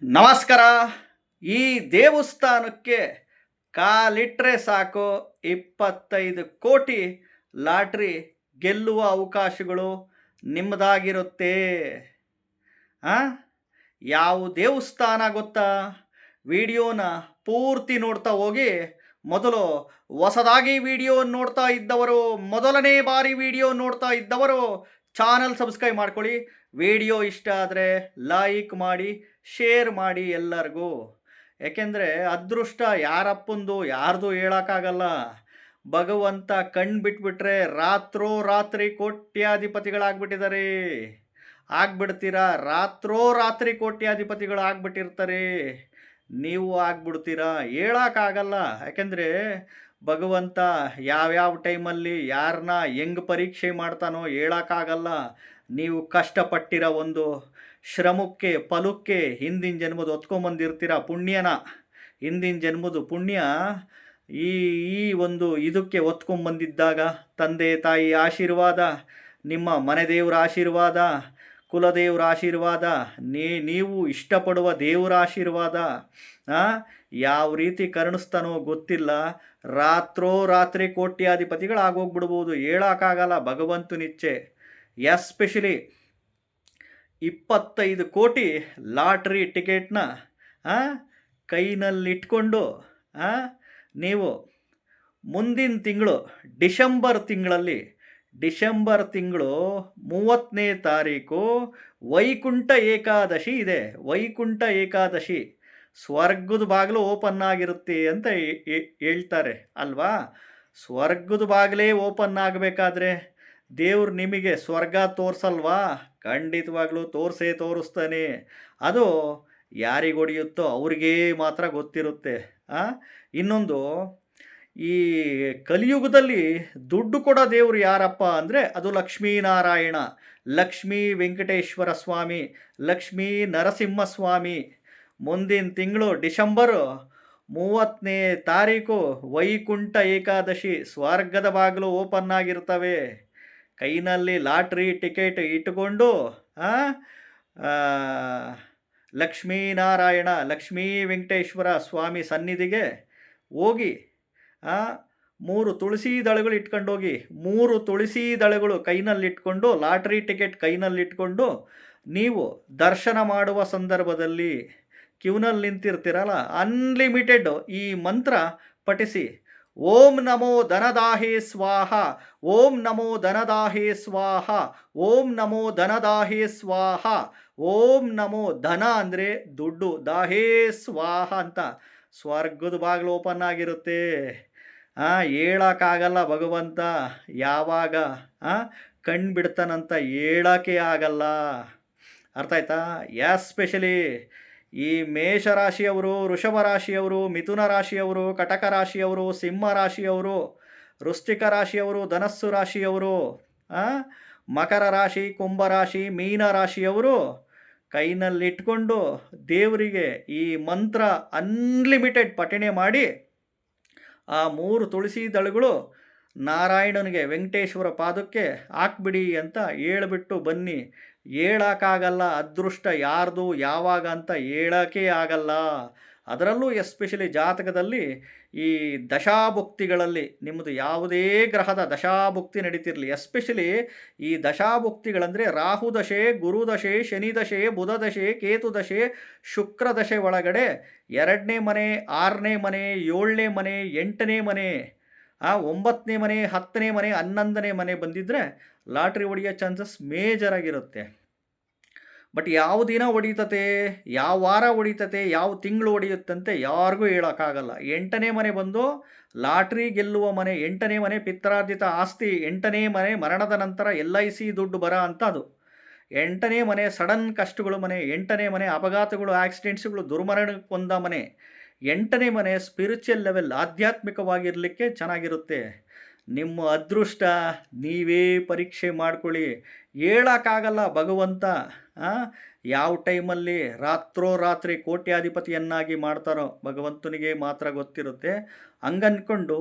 ನಮಸ್ಕಾರ. ಈ ದೇವಸ್ಥಾನಕ್ಕೆ ಕಾಲಿಟ್ರೆ ಸಾಕು 25 ಕೋಟಿ ಲಾಟ್ರಿ ಗೆಲ್ಲುವ ಅವಕಾಶಗಳು ನಿಮ್ಮದಾಗಿರುತ್ತೆ. ಆ ಯಾವ ದೇವಸ್ಥಾನ ಗೊತ್ತಾ? ವಿಡಿಯೋನ ಪೂರ್ತಿ ನೋಡ್ತಾ ಹೋಗಿ. ಮೊದಲು ಹೊಸದಾಗಿ ವಿಡಿಯೋ ನೋಡ್ತಾ ಇದ್ದವರು, ಮೊದಲನೇ ಬಾರಿ ವಿಡಿಯೋ ನೋಡ್ತಾ ಇದ್ದವರು ಚಾನಲ್ ಸಬ್ಸ್ಕ್ರೈಬ್ ಮಾಡ್ಕೊಳ್ಳಿ. ವಿಡಿಯೋ ಇಷ್ಟ ಆದರೆ ಲೈಕ್ ಮಾಡಿ, ಶೇರ್ ಮಾಡಿ ಎಲ್ಲರಿಗೂ. ಯಾಕೆಂದರೆ ಅದೃಷ್ಟ ಯಾರಪ್ಪಂದು ಯಾರ್ದು ಹೇಳೋಕ್ಕಾಗಲ್ಲ. ಭಗವಂತ ಕಣ್ಣು ಬಿಟ್ಬಿಟ್ರೆ ರಾತ್ರಿ ಕೋಟ್ಯಾಧಿಪತಿಗಳಾಗ್ಬಿಟ್ಟಿದ್ದಾರೆ. ಆಗ್ಬಿಡ್ತೀರಾ, ರಾತ್ರಿ ಕೋಟ್ಯಾಧಿಪತಿಗಳು ಆಗ್ಬಿಟ್ಟಿರ್ತಾರೆ. ನೀವು ಆಗ್ಬಿಡ್ತೀರಾ, ಹೇಳೋಕ್ಕಾಗಲ್ಲ. ಯಾಕೆಂದರೆ ಭಗವಂತ ಯಾವ್ಯಾವ ಟೈಮಲ್ಲಿ ಯಾರನ್ನ ಹೆಂಗೆ ಪರೀಕ್ಷೆ ಮಾಡ್ತಾನೋ ಹೇಳೋಕ್ಕಾಗಲ್ಲ. ನೀವು ಕಷ್ಟಪಟ್ಟಿರೋ ಒಂದು ಶ್ರಮಕ್ಕೆ ಫಲಕ್ಕೆ ಹಿಂದಿನ ಜನ್ಮದ ಹೊತ್ಕೊಂಬಂದಿರ್ತೀರ ಪುಣ್ಯನ. ಹಿಂದಿನ ಜನ್ಮದ ಪುಣ್ಯ ಈ ಈ ಒಂದು ಇದಕ್ಕೆ ಹೊತ್ಕೊಂಬಂದಿದ್ದಾಗ ತಂದೆ ತಾಯಿ ಆಶೀರ್ವಾದ, ನಿಮ್ಮ ಮನೆ ದೇವರ ಆಶೀರ್ವಾದ, ಕುಲದೇವರ ಆಶೀರ್ವಾದ, ನೀವು ಇಷ್ಟಪಡುವ ದೇವರ ಆಶೀರ್ವಾದ ಯಾವ ರೀತಿ ಕರುಣಿಸ್ತಾನೋ ಗೊತ್ತಿಲ್ಲ. ರಾತ್ರಿ ಕೋಟ್ಯಾಧಿಪತಿಗಳಾಗೋಗ್ಬಿಡ್ಬೋದು, ಹೇಳೋಕ್ಕಾಗಲ್ಲ. ಭಗವಂತನಿಚ್ಛೆ. ಎಸ್ಪೆಷಲಿ 25 ಕೋಟಿ ಲಾಟ್ರಿ ಟಿಕೆಟ್ನ ಕೈನಲ್ಲಿಟ್ಕೊಂಡು ನೀವು ಮುಂದಿನ ತಿಂಗಳು ಡಿಸೆಂಬರ್ ತಿಂಗಳು 30ನೇ ತಾರೀಕು ವೈಕುಂಠ ಏಕಾದಶಿ ಇದೆ. ವೈಕುಂಠ ಏಕಾದಶಿ ಸ್ವರ್ಗದ ಬಾಗಿಲು ಓಪನ್ ಆಗಿರುತ್ತೆ ಅಂತ ಹೇಳ್ತಾರೆ ಅಲ್ವಾ? ಸ್ವರ್ಗದ ಬಾಗಿಲೇ ಓಪನ್ ಆಗಬೇಕಾದ್ರೆ ದೇವ್ರು ನಿಮಗೆ ಸ್ವರ್ಗ ತೋರಿಸಲ್ವಾ? ಖಂಡಿತವಾಗ್ಲೂ ತೋರಿಸ್ತಾನೆ. ಅದು ಯಾರಿಗೆ ಹೊಡೆಯುತ್ತೋ ಅವ್ರಿಗೇ ಮಾತ್ರ ಗೊತ್ತಿರುತ್ತೆ. ಇನ್ನೊಂದು, ಈ ಕಲಿಯುಗದಲ್ಲಿ ದುಡ್ಡು ಕೊಡೋ ದೇವರು ಯಾರಪ್ಪ ಅಂದರೆ ಅದು ಲಕ್ಷ್ಮೀನಾರಾಯಣ, ಲಕ್ಷ್ಮೀ ವೆಂಕಟೇಶ್ವರ ಸ್ವಾಮಿ, ಲಕ್ಷ್ಮೀ ನರಸಿಂಹಸ್ವಾಮಿ. ಮುಂದಿನ ತಿಂಗಳು ಡಿಸೆಂಬರ್ 30ನೇ ತಾರೀಕು ವೈಕುಂಠ ಏಕಾದಶಿ, ಸ್ವರ್ಗದ ಬಾಗಿಲು ಓಪನ್ ಆಗಿರ್ತವೆ. ಕೈನಲ್ಲಿ ಲಾಟ್ರಿ ಟಿಕೆಟ್ ಇಟ್ಟುಕೊಂಡು ಲಕ್ಷ್ಮೀನಾರಾಯಣ, ಲಕ್ಷ್ಮೀ ವೆಂಕಟೇಶ್ವರ ಸ್ವಾಮಿ ಸನ್ನಿಧಿಗೆ ಹೋಗಿ 3 ತುಳಸಿ ದಳಗಳು ಇಟ್ಕೊಂಡು ಹೋಗಿ. 3 ತುಳಸಿ ದಳಗಳು ಕೈನಲ್ಲಿಟ್ಕೊಂಡು, ಲಾಟ್ರಿ ಟಿಕೆಟ್ ಕೈನಲ್ಲಿಟ್ಕೊಂಡು ನೀವು ದರ್ಶನ ಮಾಡುವ ಸಂದರ್ಭದಲ್ಲಿ ಕ್ಯೂನಲ್ಲಿ ನಿಂತಿರ್ತೀರಲ್ಲ, ಅನ್ಲಿಮಿಟೆಡ್ ಈ ಮಂತ್ರ ಪಠಿಸಿ. ಓಂ ನಮೋ ಧನದಾಹೇ ಸ್ವಾಹ, ಓಂ ನಮೋ ಧನದಾಹೇ ಸ್ವಾಹ, ಓಂ ನಮೋ ಧನದಾಹೇ ಸ್ವಾಹ, ಓಂ ನಮೋ ಧನ ಅಂದರೆ ದುಡ್ಡು, ದಾಹೇ ಸ್ವಾಹ ಅಂತ ಸ್ವರ್ಗದ ಬಾಗಿಲು ಓಪನ್ ಆಗಿರುತ್ತೆ. ಹೇಳೋಕ್ಕಾಗಲ್ಲ ಭಗವಂತ ಯಾವಾಗ ಕಣ್ಣು ಬಿಡ್ತಾನಂತ ಹೇಳೋಕ್ಕೆ ಆಗಲ್ಲ. ಅರ್ಥ ಆಯ್ತಾ? ಎಸ್ಪೆಷಲಿ ಈ ಮೇಷರಾಶಿಯವರು, ವೃಷಭ ರಾಶಿಯವರು, ಮಿಥುನ ರಾಶಿಯವರು, ಕಟಕ ರಾಶಿಯವರು, ಸಿಂಹ ರಾಶಿಯವರು, ವೃಶ್ಚಿಕ ರಾಶಿಯವರು, ಧನಸ್ಸು ರಾಶಿಯವರು, ಮಕರ ರಾಶಿ, ಕುಂಭರಾಶಿ, ಮೀನ ರಾಶಿಯವರು ಕೈನಲ್ಲಿಟ್ಕೊಂಡು ದೇವರಿಗೆ ಈ ಮಂತ್ರ ಅನ್ಲಿಮಿಟೆಡ್ ಪಠಣೆ ಮಾಡಿ ಆ 3 ತುಳಸಿ ದಳಗಳು ನಾರಾಯಣನಿಗೆ, ವೆಂಕಟೇಶ್ವರ ಪಾದಕ್ಕೆ ಹಾಕ್ಬಿಡಿ ಅಂತ ಹೇಳ್ಬಿಟ್ಟು ಬನ್ನಿ. ಹೇಳೋಕ್ಕಾಗಲ್ಲ ಅದೃಷ್ಟ ಯಾರ್ದು ಯಾವಾಗ ಅಂತ ಹೇಳೋಕ್ಕೆ ಆಗಲ್ಲ. ಅದರಲ್ಲೂ ಎಸ್ಪೆಷಲಿ ಜಾತಕದಲ್ಲಿ ಈ ದಶಾಭುಕ್ತಿಗಳಲ್ಲಿ ನಿಮ್ಮದು ಯಾವುದೇ ಗ್ರಹದ ದಶಾಭುಕ್ತಿ ನಡೀತಿರಲಿ, ಎಸ್ಪೆಷಲಿ ಈ ದಶಾಭುಕ್ತಿಗಳಂದರೆ ರಾಹು ದಶೆ, ಗುರು ದಶೆ, ಶನಿ ದಶೆ, ಬುಧ ದಶೆ, ಕೇತು ದಶೆ, ಶುಕ್ರ ದಶೆ ಒಳಗಡೆ 2ನೇ ಮನೆ, 6ನೇ ಮನೆ, 7ನೇ ಮನೆ, 8ನೇ ಮನೆ, 9ನೇ ಮನೆ, 10ನೇ ಮನೆ, 11ನೇ ಮನೆ ಬಂದಿದ್ದರೆ ಲಾಟ್ರಿ ಹೊಡೆಯೋ ಚಾನ್ಸಸ್ ಮೇಜರ್ ಆಗಿರುತ್ತೆ. ಬಟ್ ಯಾವ ದಿನ ಹೊಡೀತತೆ, ಯಾವ ವಾರ ಹೊಡೀತತೆ, ಯಾವ ತಿಂಗಳು ಹೊಡೆಯುತ್ತಂತೆ ಯಾರಿಗೂ ಹೇಳೋಕ್ಕಾಗಲ್ಲ. 8ನೇ ಮನೆ ಬಂದು ಲಾಟ್ರಿ ಗೆಲ್ಲುವ ಮನೆ, 8ನೇ ಮನೆ ಪಿತ್ರಾರ್ಜಿತ ಆಸ್ತಿ, 8ನೇ ಮನೆ ಮರಣದ ನಂತರ LIC ದುಡ್ಡು ಬರ ಅಂತ ಅದು. 8ನೇ ಮನೆ ಸಡನ್ ಕಷ್ಟಗಳು ಮನೆ, 8ನೇ ಮನೆ ಅಪಘಾತಗಳು, ಆಕ್ಸಿಡೆಂಟ್ಸ್ಗಳು, ದುರ್ಮರಣಕ್ಕೆ ಹೊಂದ ಮನೆ. 8ನೇ ಮನೆ ಸ್ಪಿರಿಚುವಲ್ ಲೆವೆಲ್, ಆಧ್ಯಾತ್ಮಿಕವಾಗಿರಲಿಕ್ಕೆ ಚೆನ್ನಾಗಿರುತ್ತೆ. ನಿಮ್ಮ ಅದೃಷ್ಟ ನೀವೇ ಪರೀಕ್ಷೆ ಮಾಡ್ಕೊಳ್ಳಿ. ಹೇಳೋಕ್ಕಾಗಲ್ಲ ಭಗವಂತ ಯಾವ ಟೈಮಲ್ಲಿ ರಾತ್ರೋರಾತ್ರಿ ಕೋಟ್ಯಾಧಿಪತಿಯನ್ನಾಗಿ ಮಾಡ್ತಾರೋ ಭಗವಂತನಿಗೆ ಮಾತ್ರ ಗೊತ್ತಿರುತ್ತೆ. ಹಂಗನ್ಕೊಂಡು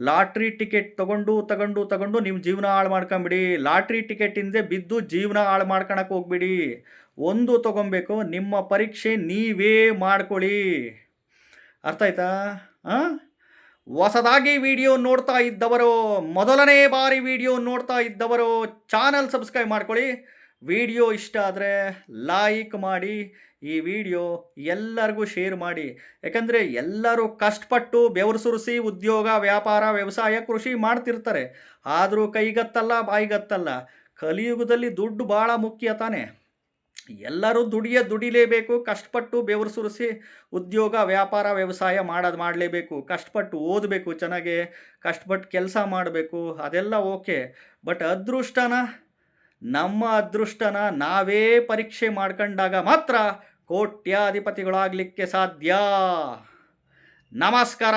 ಲಾಟ್ರಿ ಟಿಕೆಟ್ ತಗೊಂಡು ನೀವು ಜೀವನ ಹಾಳು ಮಾಡ್ಕೊಂಬಿಡಿ. ಲಾಟ್ರಿ ಟಿಕೆಟ್ ಹಿಂದೆ ಬಿದ್ದು ಜೀವನ ಹಾಳು ಮಾಡ್ಕೊಳಕ್ಕೆ ಹೋಗ್ಬಿಡಿ. ಒಂದು ತಗೊಬೇಕು, ನಿಮ್ಮ ಪರೀಕ್ಷೆ ನೀವೇ ಮಾಡ್ಕೊಳ್ಳಿ. ಅರ್ಥ ಆಯ್ತಾ? ಹೊಸದಾಗಿ ವಿಡಿಯೋ ನೋಡ್ತಾ ಇದ್ದವರು, ಮೊದಲನೇ ಬಾರಿ ವಿಡಿಯೋ ನೋಡ್ತಾ ಇದ್ದವರು ಚಾನಲ್ ಸಬ್ಸ್ಕ್ರೈಬ್ ಮಾಡ್ಕೊಳ್ಳಿ. ವಿಡಿಯೋ ಇಷ್ಟ ಆದರೆ ಲೈಕ್ ಮಾಡಿ, ಈ ವಿಡಿಯೋ ಎಲ್ಲರಿಗೂ ಶೇರ್ ಮಾಡಿ. ಯಾಕಂದರೆ ಎಲ್ಲರೂ ಕಷ್ಟಪಟ್ಟು ಬೆವರು ಸುರಿಸಿ ಉದ್ಯೋಗ, ವ್ಯಾಪಾರ, ವ್ಯವಸಾಯ, ಕೃಷಿ ಮಾಡ್ತಿರ್ತಾರೆ. ಆದರೂ ಕೈಗತ್ತಲ್ಲ ಬಾಯಿಗತ್ತಲ್ಲ. ಕಲಿಯುಗದಲ್ಲಿ ದುಡ್ಡು ಭಾಳ ಮುಖ್ಯ ತಾನೆ. ಎಲ್ಲರೂ ದುಡಿಲೇಬೇಕು. ಕಷ್ಟಪಟ್ಟು ಬೆವರು ಸುರಿಸಿ ಉದ್ಯೋಗ, ವ್ಯಾಪಾರ, ವ್ಯವಸಾಯ ಮಾಡಲೇಬೇಕು. ಕಷ್ಟಪಟ್ಟು ಓದಬೇಕು, ಚೆನ್ನಾಗೆ ಕಷ್ಟಪಟ್ಟು ಕೆಲಸ ಮಾಡಬೇಕು, ಅದೆಲ್ಲ ಓಕೆ. ಬಟ್ ನಮ್ಮ ಅದೃಷ್ಟನ ನಾವೇ ಪರೀಕ್ಷೆ ಮಾಡ್ಕೊಂಡಾಗ ಮಾತ್ರ ಕೋಟ್ಯಾಧಿಪತಿಗಳಾಗಲಿಕ್ಕೆ ಸಾಧ್ಯ. ನಮಸ್ಕಾರ.